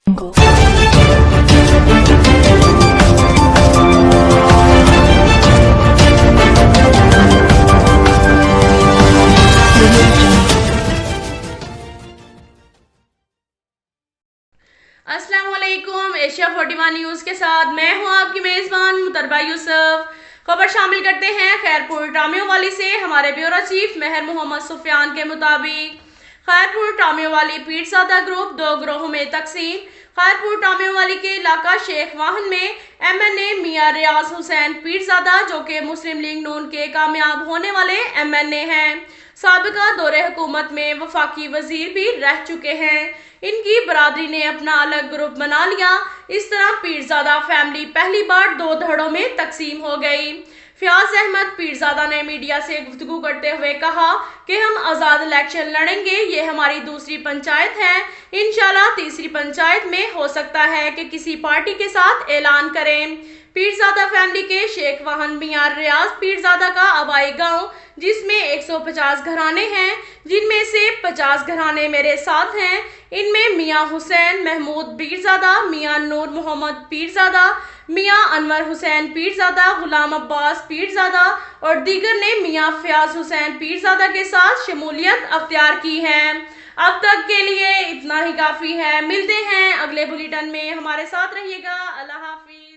अस्सलाम वालेकुम। Asia 41 news के साथ मैं हूं आपकी मेज़बान मुतरबा यूसुफ। खबर शामिल करते हैं खैरपुर टामियोवाली से। हमारे ब्यूरो चीफ महर मोहम्मद सुफियान के मुताबिक खैरपुर टामियोवाली पीरज़ादा ग्रुप दो गिरोहों में तकसीम। खैरपुर टामियोवाली के इलाका शेख वाहन में MNA मियां रियाज हुसैन पीरज़ादा, जो कि मुस्लिम लीग नून के कामयाब होने वाले MNA हैं, साबिका दौरे हुकूमत में वफाकी वजीर भी रह चुके हैं। इनकी बरादरी ने अपना अलग ग्रुप बना लिया। इस तरह पीरज़ादा फैमिली पहली बार दो धड़ों में तकसीम हो गई। फयाज अहमद पीरज़ादा ने मीडिया से गुफ्तगू करते हुए कहा कि हम आज़ाद इलेक्शन लड़ेंगे। ये हमारी दूसरी पंचायत है। इंशाल्लाह तीसरी पंचायत में हो सकता है कि किसी पार्टी के साथ ऐलान करें। पीरज़ादा फैमिली के शेख वाहन मियां रियाज पीरज़ादा का आबाई गांव, जिसमें 150 घराने हैं, जिनमें से 50 घराने मेरे साथ हैं। इनमें मियां हुसैन महमूद पीरज़ादा, मियां नूर मोहम्मद पीरज़ादा, मियां अनवर हुसैन पीरज़ादा, गुलाम अब्बास पीरज़ादा और दीगर ने मियां फयाज हुसैन पीरज़ादा के साथ शमूलियत अख्तियार की है। अब तक के लिए इतना ही काफ़ी है। मिलते हैं अगले बुलेटिन में। हमारे साथ रहिएगा। अल्लाह हाफिज।